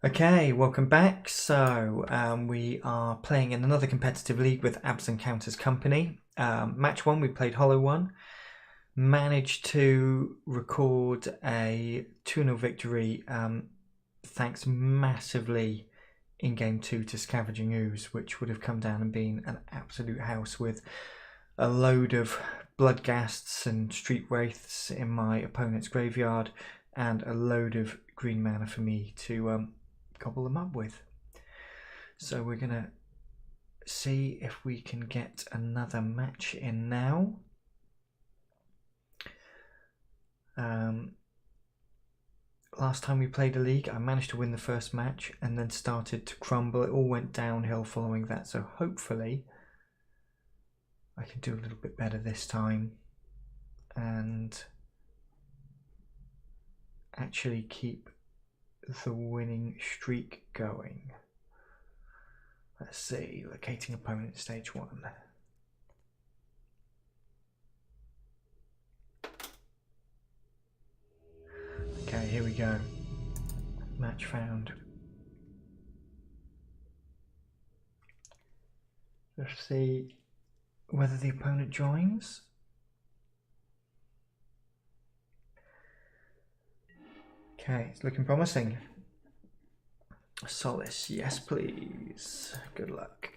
Okay, welcome back. So we are playing in another competitive league with Abzan Counters Company. Match 1, we played Hollow 1. Managed to record a 2-0 victory thanks massively in Game 2 to Scavenging Ooze, which would have come down and been an absolute house with a load of Bloodghasts and Street Wraiths in my opponent's graveyard and a load of green mana for me to gobble them up with. So we're gonna see if we can get another match in now. Last time we played a league, I managed to win the first match and then started to crumble. It all went downhill following that, so hopefully I can do a little bit better this time and actually keep the winning streak going. Let's see, locating opponent stage 1. Okay, here we go. Match found. Let's see whether the opponent joins. Okay, it's looking promising. Solace, yes please. Good luck.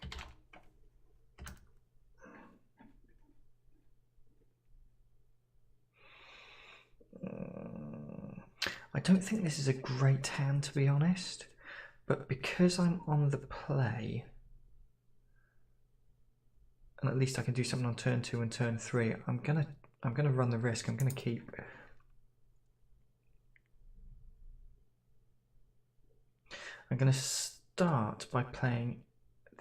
I don't think this is a great hand, to be honest, but because I'm on the play, and at least I can do something on turn 2 and turn 3, I'm gonna run the risk. I'm gonna keep. I'm gonna start by playing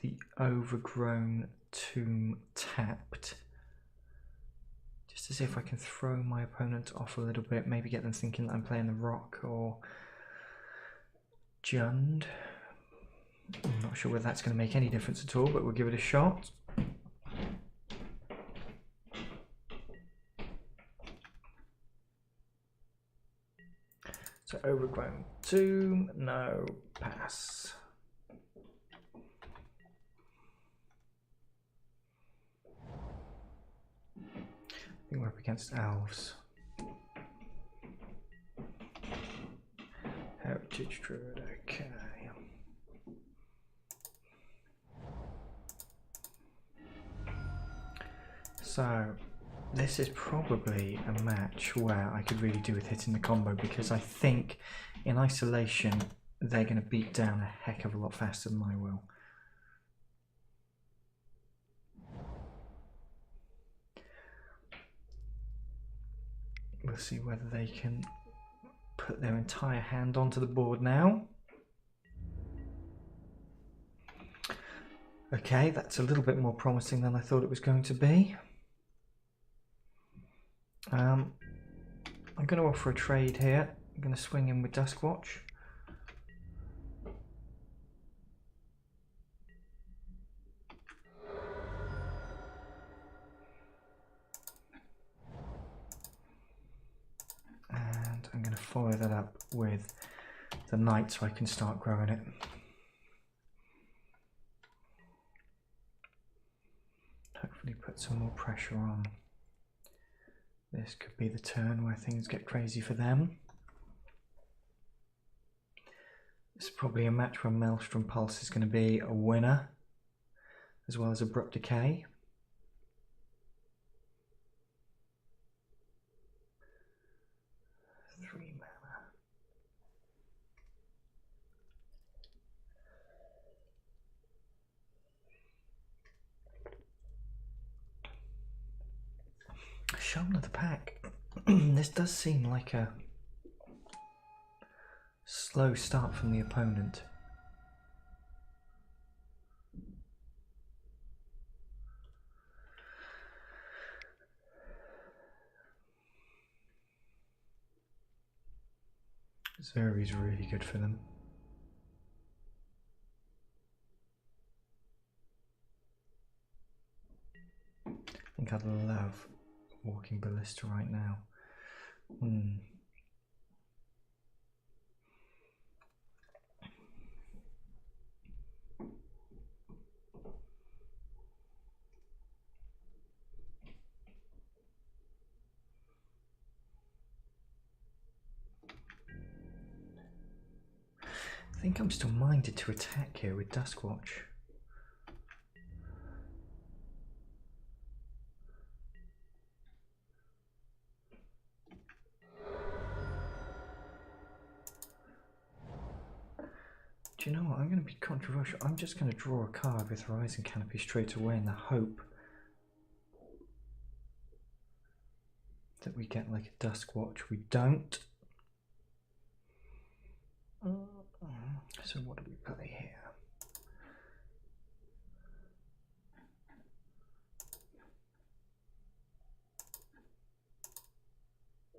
the Overgrown Tomb tapped, just to see if I can throw my opponent off a little bit, maybe get them thinking that I'm playing the Rock or Jund. I'm not sure whether that's going to make any difference at all, but we'll give it a shot. So Overgrown Tomb, no, pass. I think we're up against Elves. Heritage Druid, okay. So this is probably a match where I could really do with hitting the combo, because I think in isolation they're going to beat down a heck of a lot faster than I will. We'll see whether they can put their entire hand onto the board now. Okay, that's a little bit more promising than I thought it was going to be. I'm going to offer a trade here. I'm going to swing in with Duskwatch. And I'm going to follow that up with the Knight so I can start growing it. Hopefully put some more pressure on. This could be the turn where things get crazy for them. This is probably a match where Maelstrom Pulse is going to be a winner, as well as Abrupt Decay. Shaman of the Pack. This does seem like a slow start from the opponent. Zeri's really good for them. I think I'd love Walking Ballista right now. I think I'm still minded to attack here with Duskwatch. Do you know what? I'm going to be controversial. I'm just going to draw a card with Horizon Canopy straight away in the hope that we get like a Duskwatch. We don't. So what do we play here?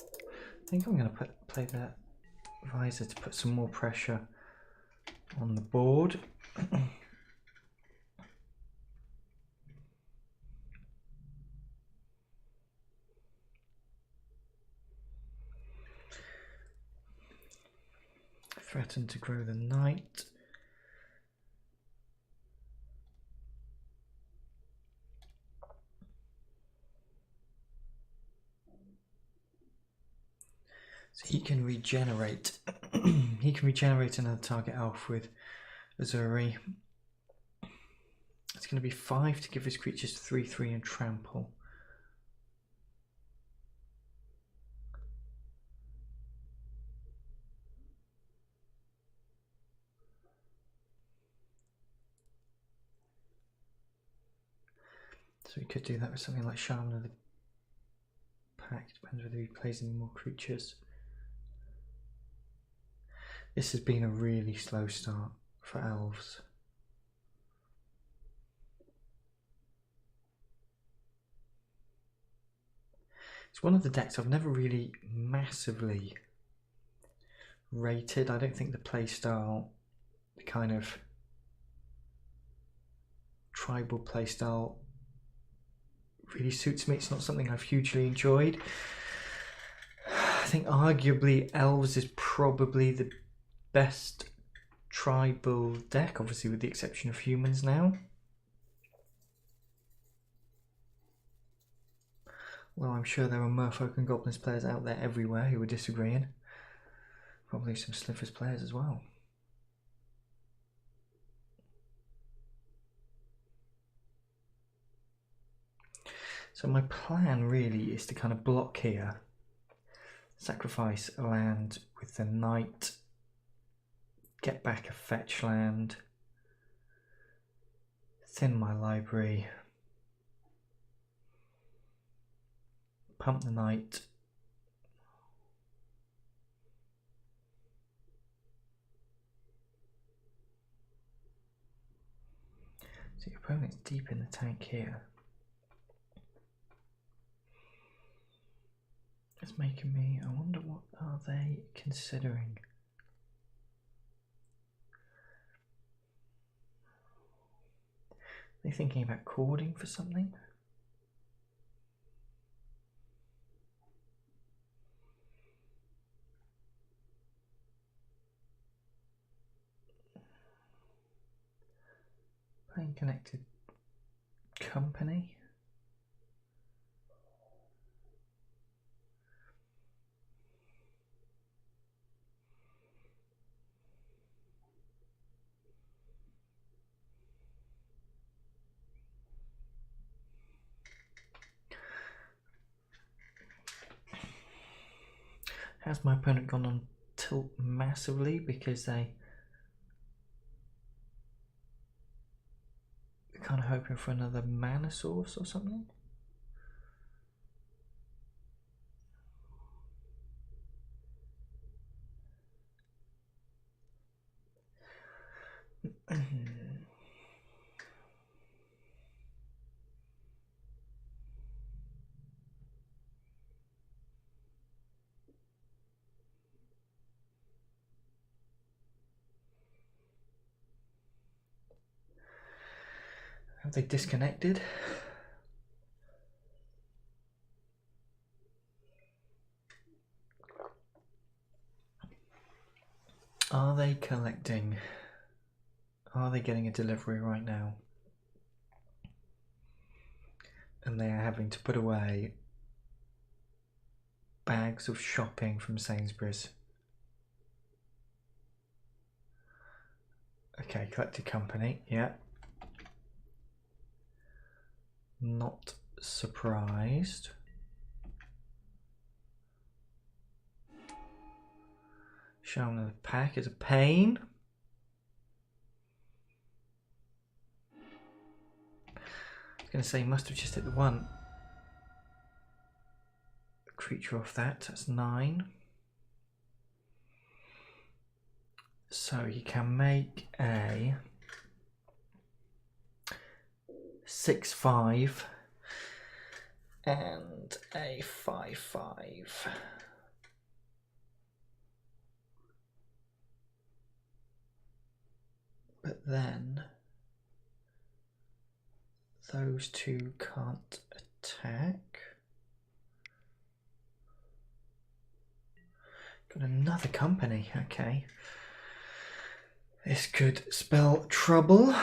I think I'm going to play the Visor to put some more pressure on the board. Threaten to grow the knight. So he can regenerate. He can regenerate another target elf with Azuri. It's going to be 5 to give his creatures 3/3 and trample. So we could do that with something like Shaman of the Pack. Depends whether he plays any more creatures. This has been a really slow start for Elves. It's one of the decks I've never really massively rated. I don't think the playstyle, the kind of tribal playstyle, really suits me. It's not something I've hugely enjoyed. I think arguably Elves is probably the best tribal deck, obviously with the exception of humans now. Well, I'm sure there are Merfolk and Goblins players out there everywhere who are disagreeing. Probably some Slivers players as well. So my plan really is to kind of block here, sacrifice a land with the knight, get back a fetch land, thin my library, pump the knight, so your opponent's deep in the tank here. It's making me, I wonder what are they considering? Are they thinking about cording for something? Playing Connected Company? Has my opponent gone on tilt massively because they're kind of hoping for another mana source or something? Have they disconnected? Are they collecting? Are they getting a delivery right now? And they are having to put away bags of shopping from Sainsbury's. Okay, collected company, yeah. Not surprised. Shaman of the Pack is a pain. I was going to say, must have just hit the one creature off that. That's 9. So you can make a 6/5 and a 5/5. But then those two can't attack. Got another company, okay. This could spell trouble.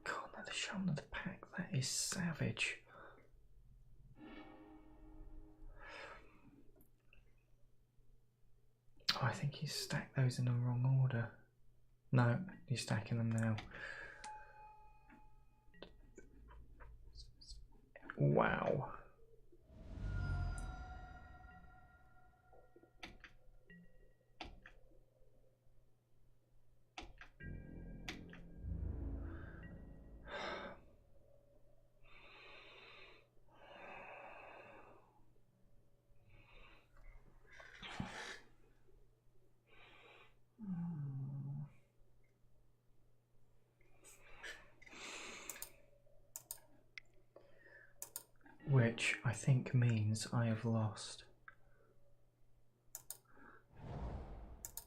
God, another Shaman of the Pack, that is savage. Oh, I think he's stacked those in the wrong order. No, he's stacking them now. Wow. Which I think means I have lost.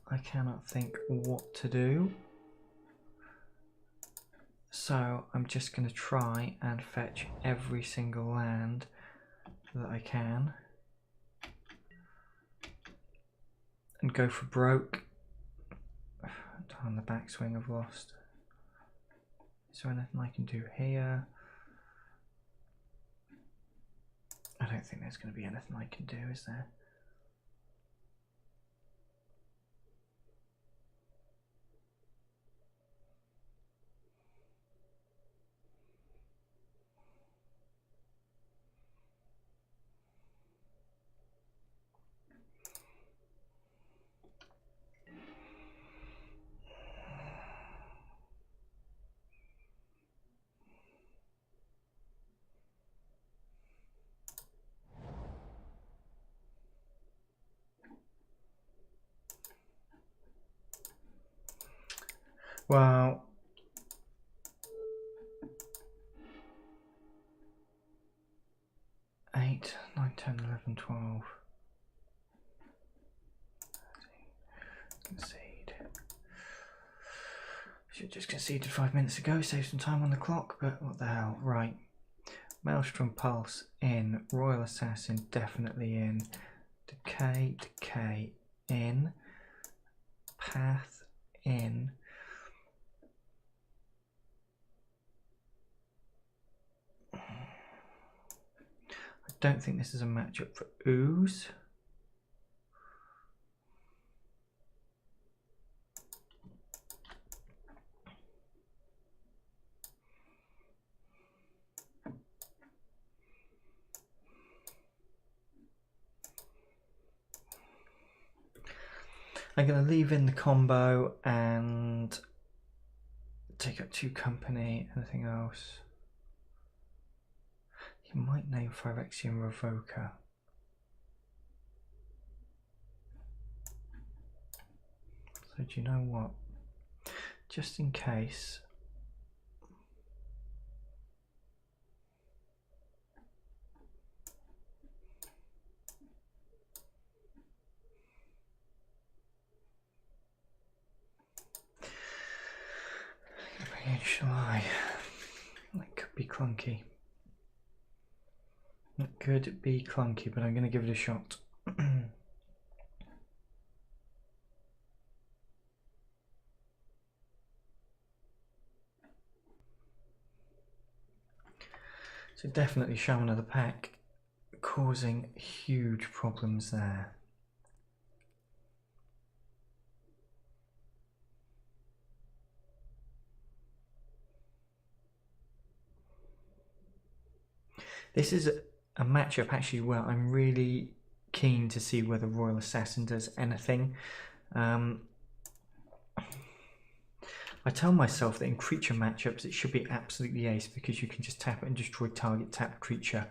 I cannot think what to do. So I'm just going to try and fetch every single land that I can. And go for broke. On the backswing I've lost. Is there anything I can do here? I don't think there's going to be anything I can do, is there? Well, eight, 9, 10, 11, 12. Concede. Should have just conceded 5 minutes ago, save some time on the clock, but what the hell. Right. Maelstrom Pulse in. Royal Assassin definitely in. Decay, Decay in. Path in. I don't think this is a matchup for Ooze. I'm going to leave in the combo and take up 2 company. Anything else? You might name Phyrexian Revoker. So do you know what? Just in case. Shall I? That could be clunky. It could be clunky, but I'm going to give it a shot. So definitely Shaman of the Pack causing huge problems there. This is a matchup actually where I'm really keen to see whether Royal Assassin does anything. I tell myself that in creature matchups it should be absolutely ace because you can just tap it and destroy target tapped creature.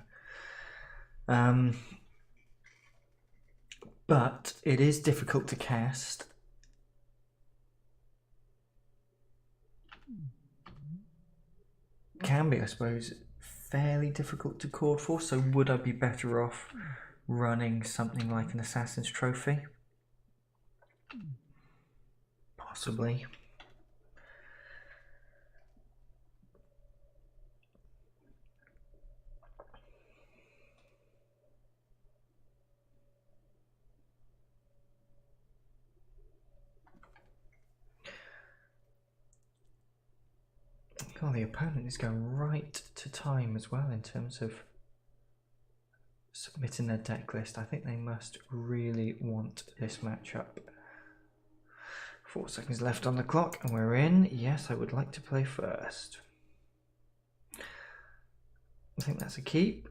But it is difficult to cast. Can be, I suppose, fairly difficult to chord for, so would I be better off running something like an Assassin's Trophy? Possibly. Oh, the opponent is going right to time as well in terms of submitting their deck list. I think they must really want this matchup. 4 seconds left on the clock and we're in. Yes, I would like to play first. I think that's a keep.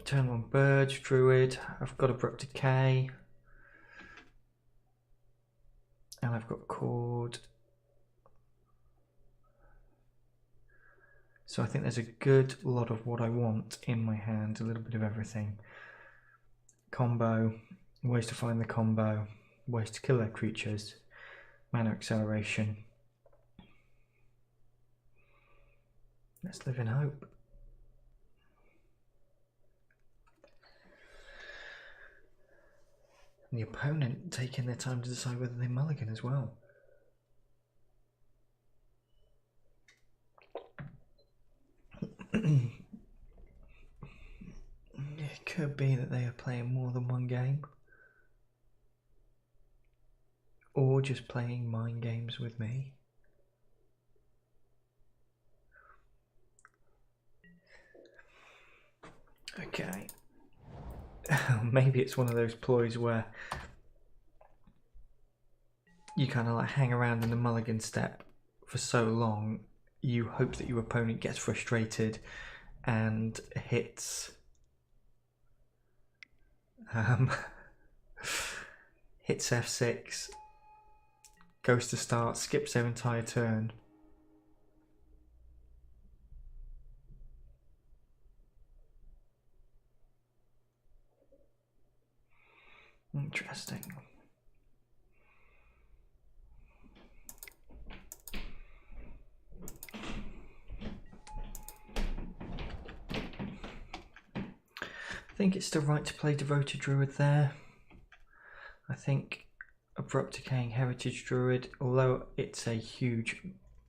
Turn 1 Bird, Druid. I've got Abrupt Decay. And I've got Chord. So I think there's a good lot of what I want in my hand, a little bit of everything. Combo, ways to find the combo, ways to kill their creatures, mana acceleration. Let's live in hope. And the opponent taking their time to decide whether they mulligan as well. It could be that they are playing more than one game, or just playing mind games with me. Okay. Maybe it's one of those ploys where you kind of like hang around in the mulligan step for so long, you hope that your opponent gets frustrated and hits hits F6, goes to start, skips their entire turn. Interesting. I think it's still right to play Devoted Druid there. I think Abrupt Decaying Heritage Druid, although it's a huge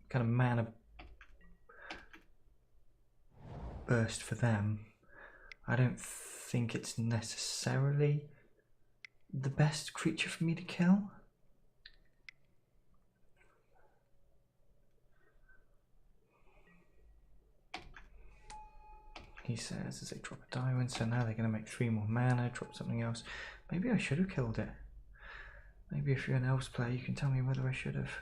kind of mana burst for them, I don't think it's necessarily the best creature for me to kill. He says as they drop a diamond, so now they're going to make 3 more mana, drop something else. Maybe I should have killed it. Maybe if you're an Elves player, you can tell me whether I should have.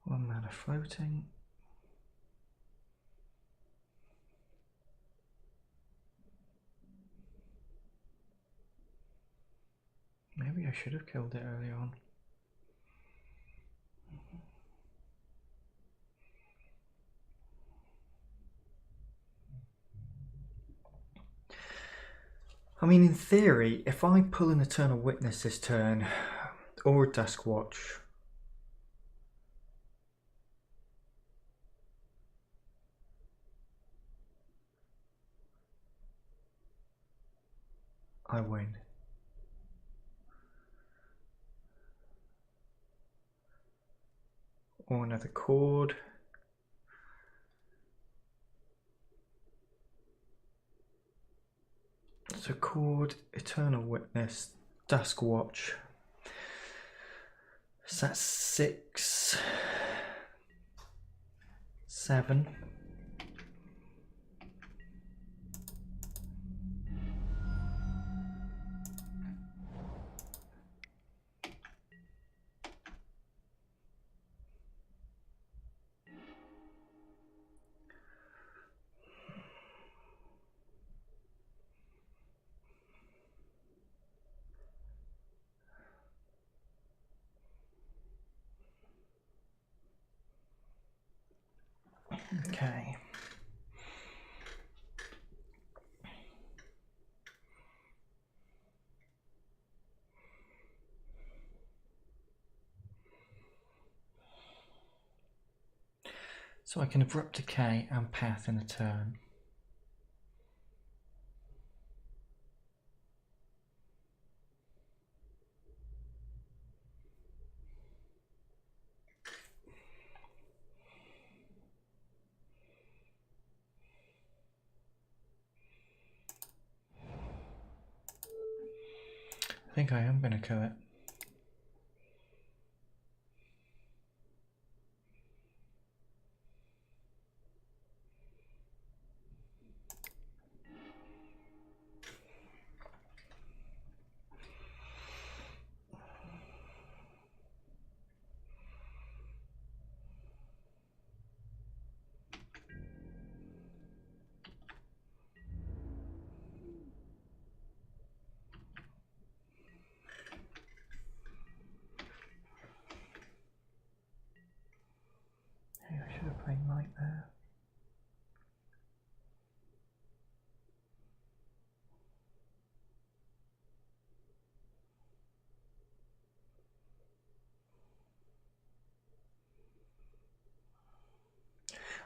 One mana floating. Maybe I should have killed it early on. I mean, in theory, if I pull an Eternal Witness this turn, or a Dusk Watch, I win. or another chord. So chord, Eternal Witness, Dusk Watch. So that's 6, 7. Okay. So I can abrupt decay and path in a turn. I think I am going to kill it. Hey, I should have played knight there.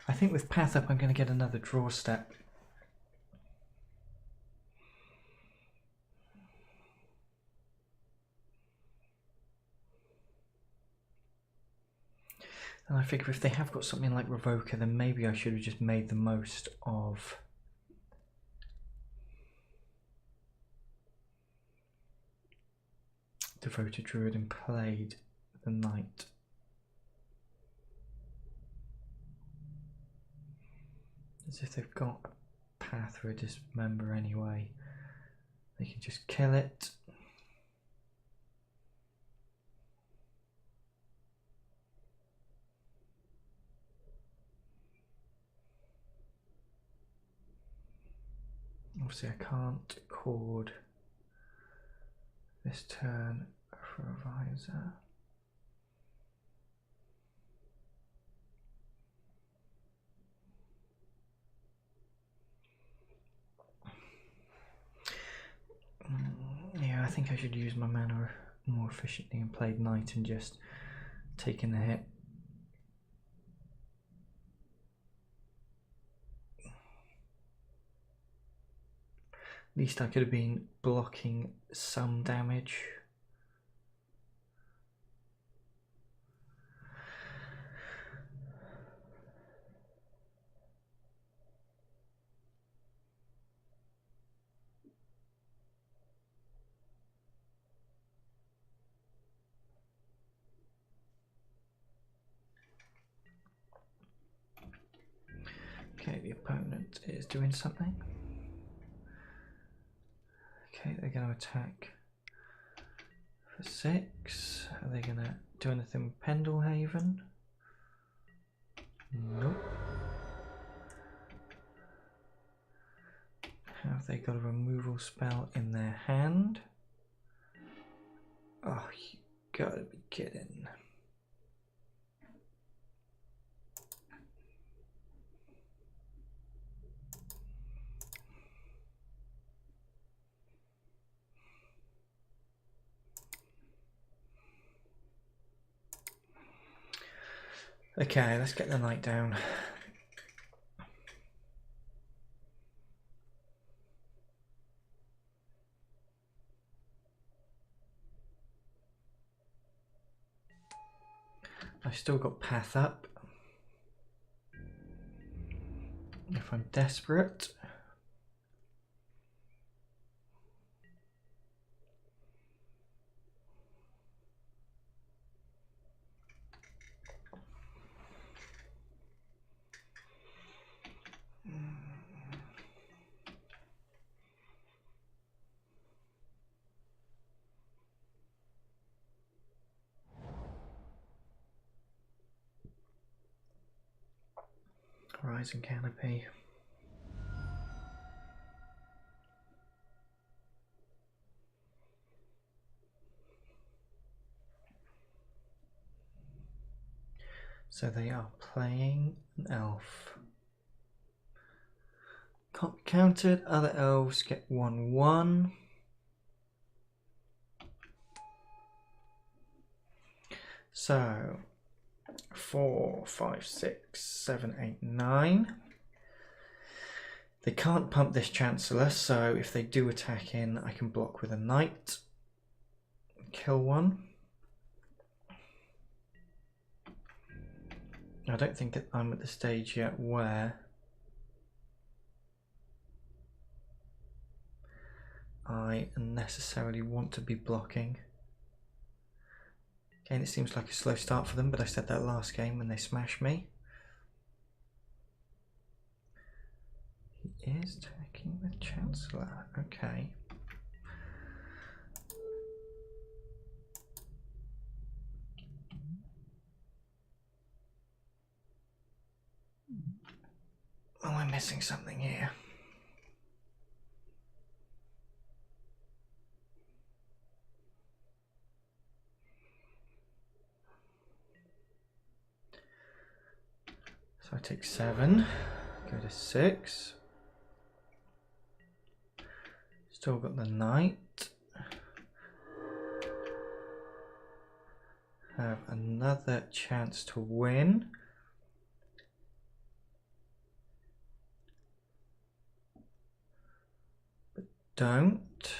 I think with path up I'm going to get another draw step. And I figure if they have got something like Revoker, then maybe I should have just made the most of Devoted Druid and played the knight. As if they've got path for a dismember anyway. They can just kill it. Obviously I can't chord this turn for a visor. Yeah, I think I should use my mana more efficiently and played knight and just taken the hit. At least I could have been blocking some damage. Okay, the opponent is doing something. Okay, they're going to attack for 6. Are they going to do anything with Pendlehaven? Nope. Have they got a removal spell in their hand? Oh, you gotta be kidding. Okay, let's get the knight down. I've still got path up. If I'm desperate. Horizon Canopy. So they are playing an elf. Can't be countered. Other elves get 1/1. So 4, 5, 6, 7, 8, 9. They can't pump this Chancellor, so if they do attack in, I can block with a knight. Kill one. I don't think I'm at the stage yet where I necessarily want to be blocking. Again, it seems like a slow start for them, but I said that last game when they smashed me. He is attacking the Chancellor. Okay. Oh, I'm missing something here. So I take 7, go to 6. Still got the knight. Have another chance to win. But don't.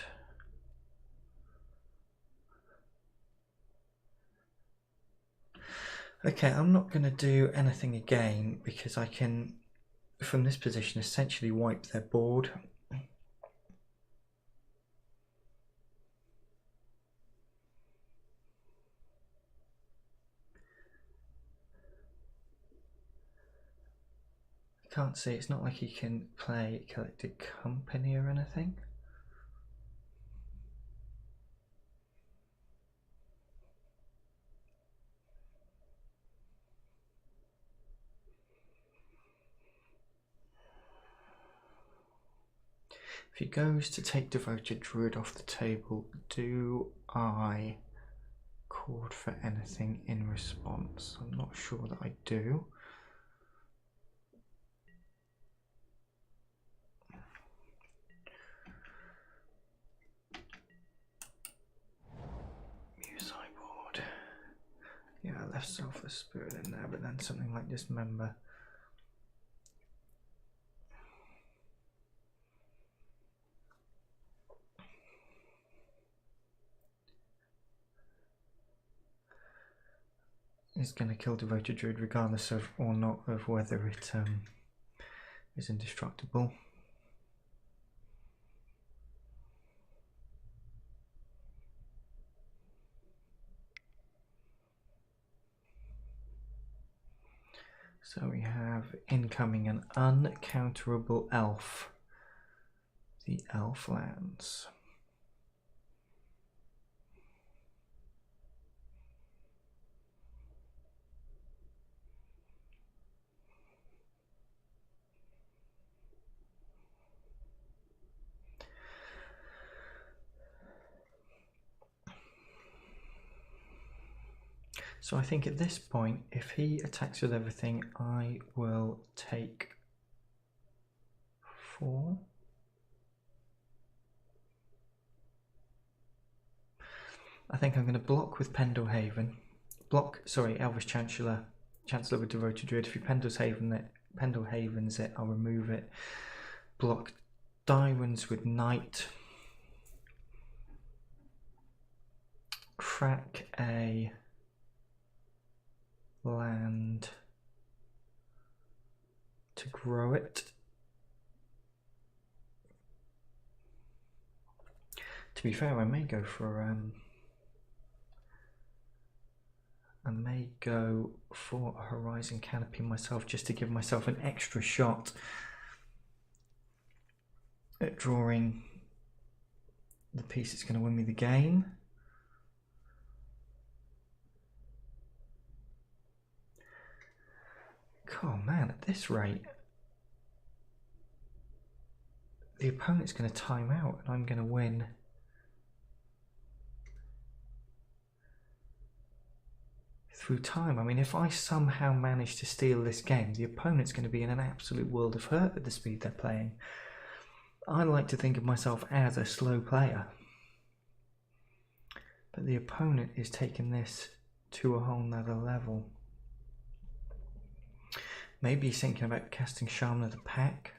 Okay, I'm not going to do anything again because I can, from this position, essentially wipe their board. I can't see, it's not like he can play Collected Company or anything. If he goes to take Devoted Druid off the table, do I chord for anything in response? I'm not sure that I do. Sideboard. Yeah, I left Selfless Spirit in there, but then something like Dismember. Is going to kill Devoted Druid regardless of or not of whether it is indestructible. So we have incoming an uncounterable elf. The elf lands. So I think at this point, if he attacks with everything, I will take 4. I think I'm going to block with Pendlehaven. Elvish Chancellor with Devoted Druid. If he Pendlehavens it, I'll remove it. Block Diamonds with Knight. Crack a land to grow it. To be fair, I may go for a Horizon Canopy myself, just to give myself an extra shot at drawing the piece that's going to win me the game. Oh man, at this rate, the opponent's going to time out and I'm going to win. Through time. I mean, if I somehow manage to steal this game, the opponent's going to be in an absolute world of hurt at the speed they're playing. I like to think of myself as a slow player, but the opponent is taking this to a whole nother level. Maybe he's thinking about casting Shaman of the Pack.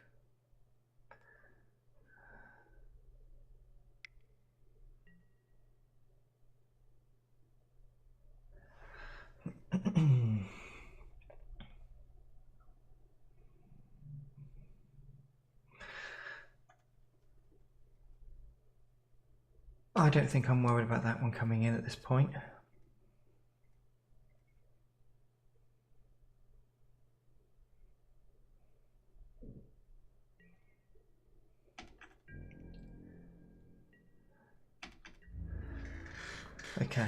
I don't think I'm worried about that one coming in at this point. Okay.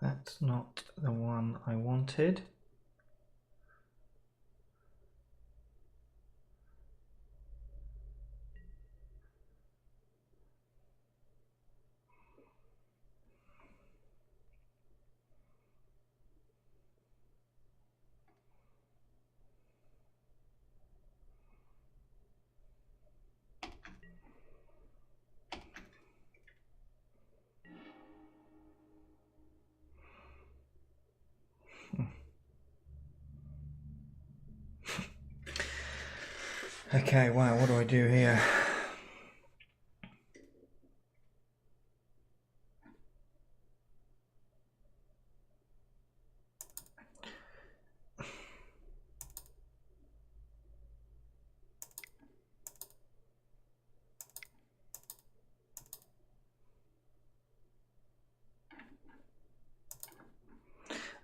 That's not the one I wanted. Okay, wow, what do I do here?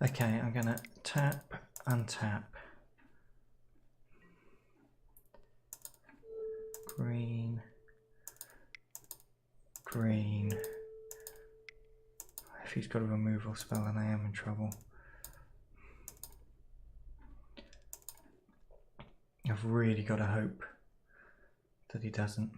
Okay, I'm gonna tap, untap. Green, green. If he's got a removal spell, then I am in trouble. I've really got to hope that he doesn't.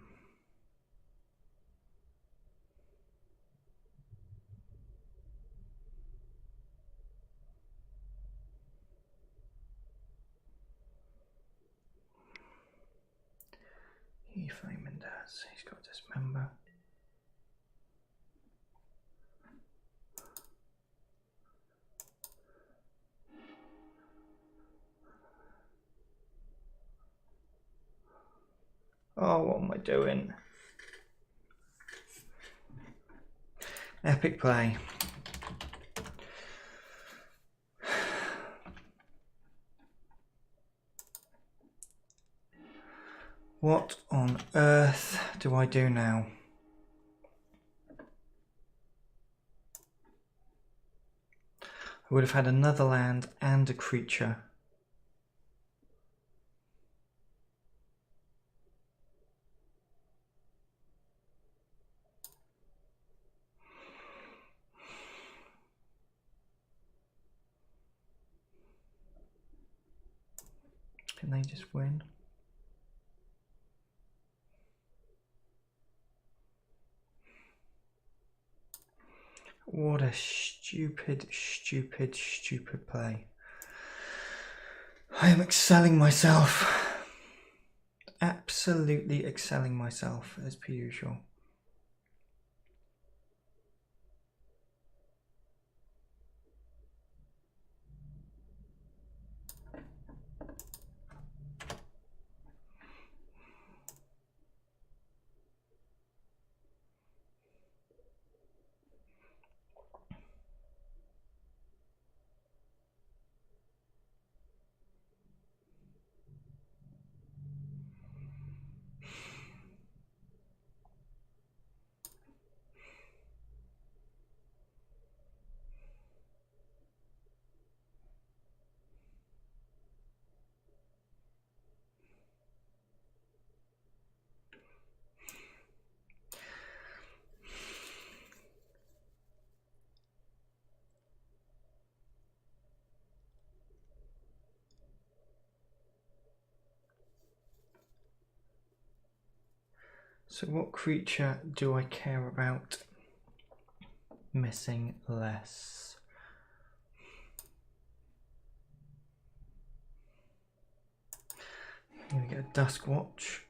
He flaming does. He's got Dismember. Oh, what am I doing? Epic play. What on earth do I do now? I would have had another land and a creature. Can they just win? What a stupid, stupid, stupid play. I am excelling myself. Absolutely excelling myself as per usual. So what creature do I care about missing less? I'm going to get a Dusk Watch.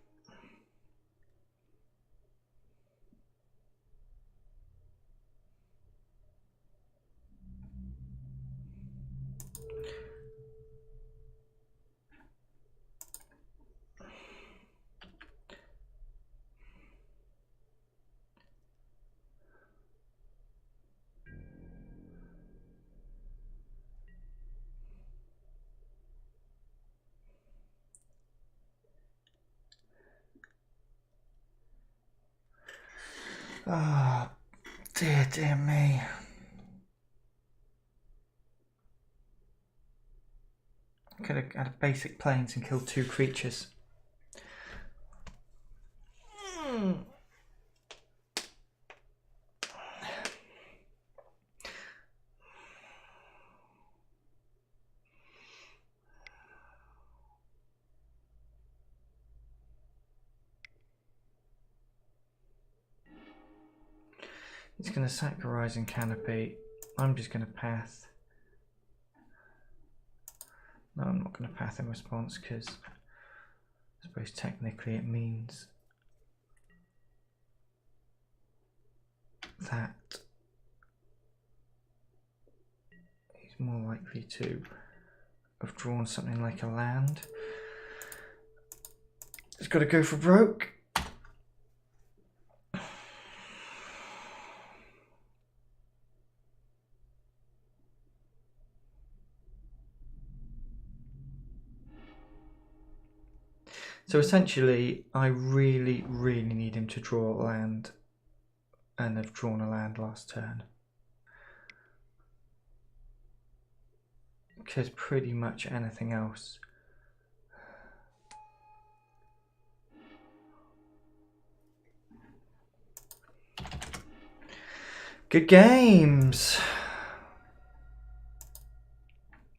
Ah, dear, dear me. Could have had a basic planes and killed 2 creatures. He's going to sack the Rising Canopy. I'm just going to path. No, I'm not going to path in response because I suppose technically it means that he's more likely to have drawn something like a land. He's got to go for broke. So essentially, I really, really need him to draw a land, and they've drawn a land last turn. Because pretty much anything else. Good games!